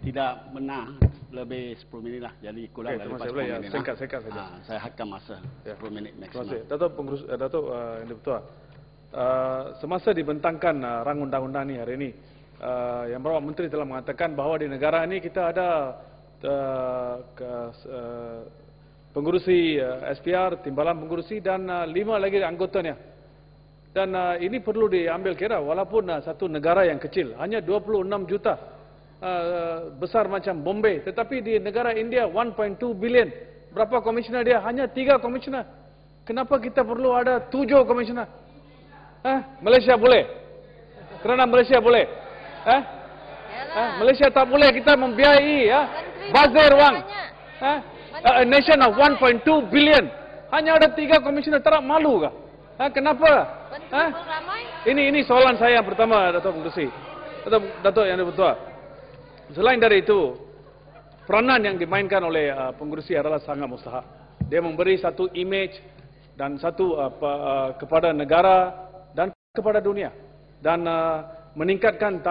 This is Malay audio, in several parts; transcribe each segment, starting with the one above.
tidak benar lebih 10 minit lah. Jadi kurang daripada 10 minit. Singkat saja. Saya hadkan masa 10 minit Terima maksimum. kasih. Datuk Yang Dipertua, semasa dibentangkan rang undang-undang ni hari ini, Yang Berhormat Menteri telah mengatakan bahawa di negara ini kita ada pengurusi SPR, timbalan pengurusi dan 5 lagi anggotanya. Dan ini perlu diambil kira, walaupun satu negara yang kecil, hanya 26 juta, besar macam Bombay. Tetapi di negara India, 1.2 billion. Berapa komisioner dia? Hanya 3 komisioner. Kenapa kita perlu ada 7 komisioner? Malaysia boleh? Kerana Malaysia boleh? Malaysia tak boleh, kita membiayai bazir wang. A nation of 1.2 billion. Hanya ada 3 komisioner, tak malu kah? Kenapa? Ini soalan saya yang pertama, Datuk Pengerusi. Datuk Yang Dipertua. Selain dari itu, peranan yang dimainkan oleh pengerusi adalah sangat mustahak. Dia memberi satu image dan satu kepada negara dan kepada dunia, dan meningkatkan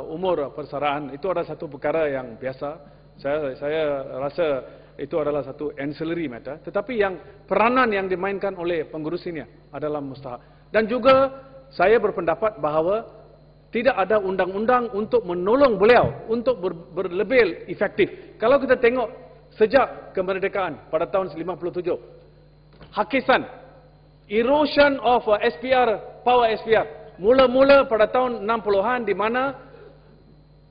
umur persaraan. Itu adalah satu perkara yang biasa. Saya rasa itu adalah satu ancillary matter. Tetapi yang peranan yang dimainkan oleh pengurusinya adalah mustahak. Dan juga saya berpendapat bahawa tidak ada undang-undang untuk menolong beliau untuk berlebih efektif. Kalau kita tengok sejak kemerdekaan pada tahun 1957, hakisan erosion of SPR, power SPR, mula-mula pada tahun 60-an di mana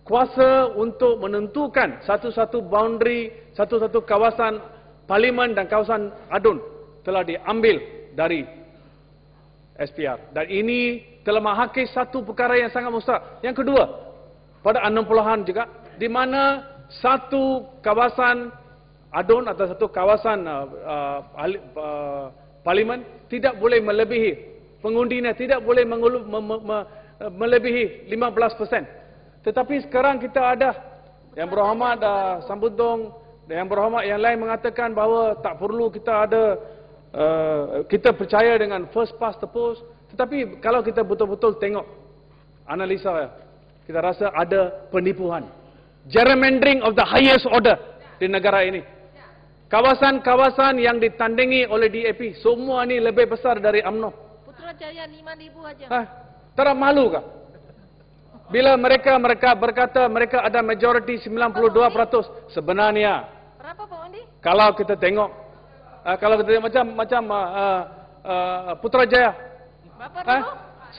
kuasa untuk menentukan satu-satu boundary, satu-satu kawasan parlimen dan kawasan adun telah diambil dari SPR. Dan ini telah menghakis satu perkara yang sangat mustahak. Yang kedua, pada 60-an juga, di mana satu kawasan adun atau satu kawasan parlimen tidak boleh melebihi, pengundinya tidak boleh melebihi 15%. Tetapi sekarang kita ada Yang Berhormat Sambutong dan Yang Berhormat yang lain mengatakan bahawa tak perlu kita ada, kita percaya dengan first past the post. Tetapi kalau kita betul-betul tengok analisa, kita rasa ada penipuan, gerrymandering of the highest order di negara ini. Kawasan-kawasan yang ditandingi oleh DAP, semua ini lebih besar dari UMNO. Putrajaya 5,000 aja. Tak malu kah? Bila mereka berkata mereka ada majoriti 92%, sebenarnya berapa Pak Wandi? Kalau kita tengok macam Putrajaya,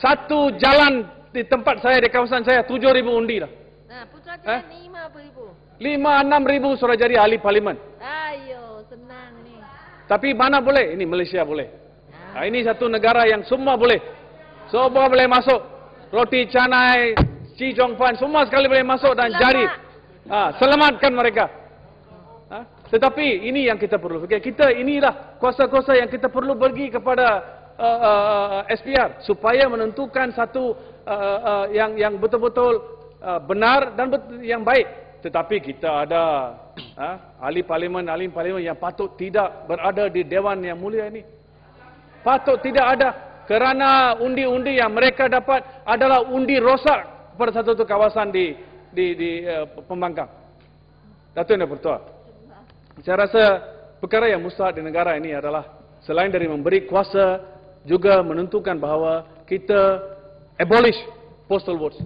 satu jalan di tempat saya, di kawasan saya 7,000 undi dah. Nah, Putrajaya 5,000. 5-6,000 sudah jadi ahli parlimen. Ayo, senang ni. Tapi mana boleh? Ini Malaysia boleh. Ini satu negara yang semua boleh. Semua boleh masuk. Roti canai, Ci Jong Pan, semua sekali boleh masuk dan jari. Selamatkan mereka. Tetapi ini yang kita perlu fikir. Inilah kuasa-kuasa yang kita perlu bagi kepada SPR supaya menentukan satu yang betul-betul benar dan yang baik. Tetapi kita ada ahli parlimen yang patut tidak berada di Dewan yang mulia ini. Patut tidak ada, kerana undi-undi yang mereka dapat adalah undi rosak pada satu kawasan di Pembangkang. Datuk Yang Dipertua, saya rasa perkara yang mustahak di negara ini adalah selain dari memberi kuasa, juga menentukan bahawa kita abolish postal votes.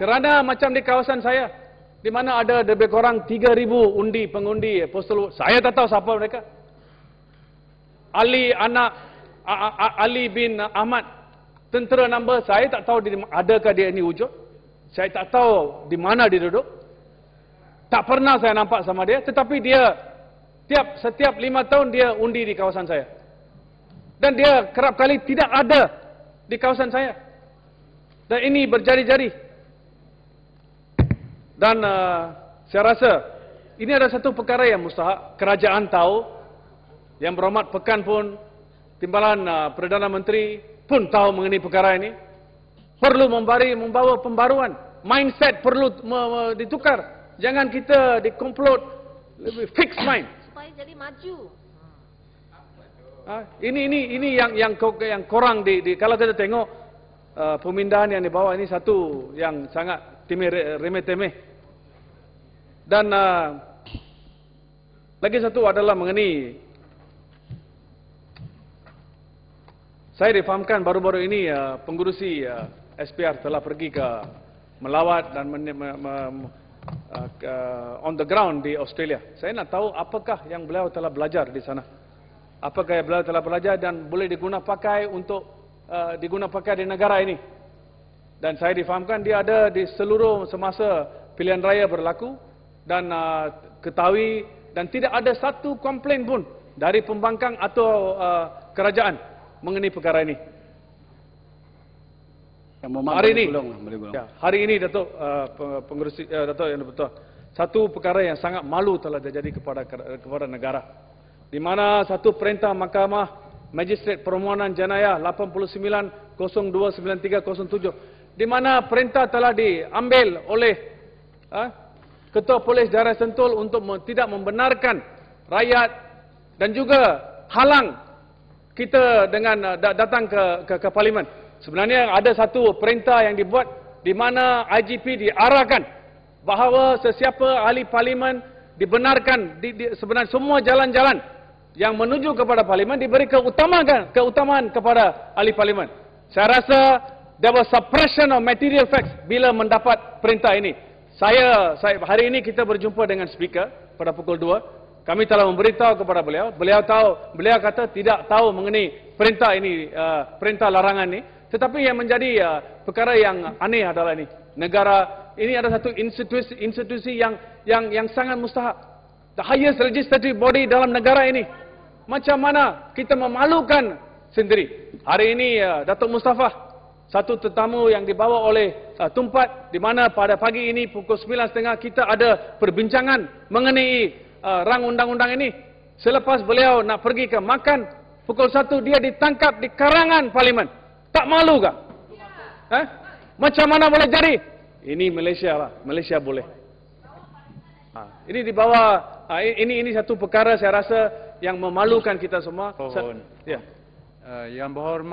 Kerana macam di kawasan saya, di mana ada lebih kurang 3,000 pengundi postal vote. Saya tak tahu siapa mereka. Ali bin Ahmad, tentera number, saya tak tahu adakah dia ini wujud. Saya tak tahu di mana dia duduk. Tak pernah saya nampak sama dia. Tetapi dia setiap 5 tahun dia undi di kawasan saya. Dan dia kerap kali tidak ada di kawasan saya. Dan ini berjari-jari. Dan saya rasa ini adalah satu perkara yang mustahak. Kerajaan tahu. Yang Berhormat Pekan pun, Timbalan Perdana Menteri pun tahu mengenai perkara ini. Perlu membawa pembaruan. Mindset perlu ditukar. Jangan kita dikomplot fixed mind. Supaya jadi maju. Ini yang kurang kalau kita tengok pemindahan yang dibawa ini satu yang sangat remeh-temeh. Dan lagi satu adalah mengenai, saya difahamkan baru-baru ini pengurusi SPR telah pergi ke melawat dan on the ground di Australia. Saya nak tahu apakah yang beliau telah belajar di sana. Apakah yang beliau telah belajar dan boleh diguna pakai untuk diguna pakai di negara ini. Dan saya difahamkan dia ada di seluruh semasa pilihan raya berlaku dan ketahui dan tidak ada satu komplain pun dari pembangkang atau kerajaan mengenai perkara ini. Hari ini, hari ini Datuk pengurusi Datuk yang betul, satu perkara yang sangat malu telah terjadi kepada negara, di mana satu perintah Mahkamah Magistrate Permohonan Jenayah 89-02-9307, di mana perintah telah diambil oleh Ketua Polis Daerah Sentul untuk tidak membenarkan rakyat dan juga halang kita dengan datang ke Parlimen. Sebenarnya ada satu perintah yang dibuat di mana IGP diarahkan bahawa sesiapa ahli Parlimen dibenarkan, sebenarnya semua jalan-jalan yang menuju kepada Parlimen diberi keutamaan kepada ahli Parlimen. Saya rasa there was suppression of material facts bila mendapat perintah ini. Saya hari ini kita berjumpa dengan speaker pada pukul 2. Kami telah memberitahu kepada beliau. Beliau kata tidak tahu mengenai perintah ini, perintah larangan ini. Tetapi yang menjadi perkara yang aneh adalah ini. Negara ini ada satu institusi yang sangat mustahak. The highest legislative body dalam negara ini. Macam mana kita memalukan sendiri. Hari ini Datuk Mustafa, satu tetamu yang dibawa oleh Tumpat, di mana pada pagi ini pukul 9.30 kita ada perbincangan mengenai rang undang-undang ini. Selepas beliau nak pergi ke makan, pukul 1 dia ditangkap di karangan Parlimen. Tak malu kah? Macam mana boleh jadi? Ini Malaysia lah, Malaysia boleh. Ini di bawah, ini satu perkara saya rasa yang memalukan kita semua. Ya. Yang berhormat.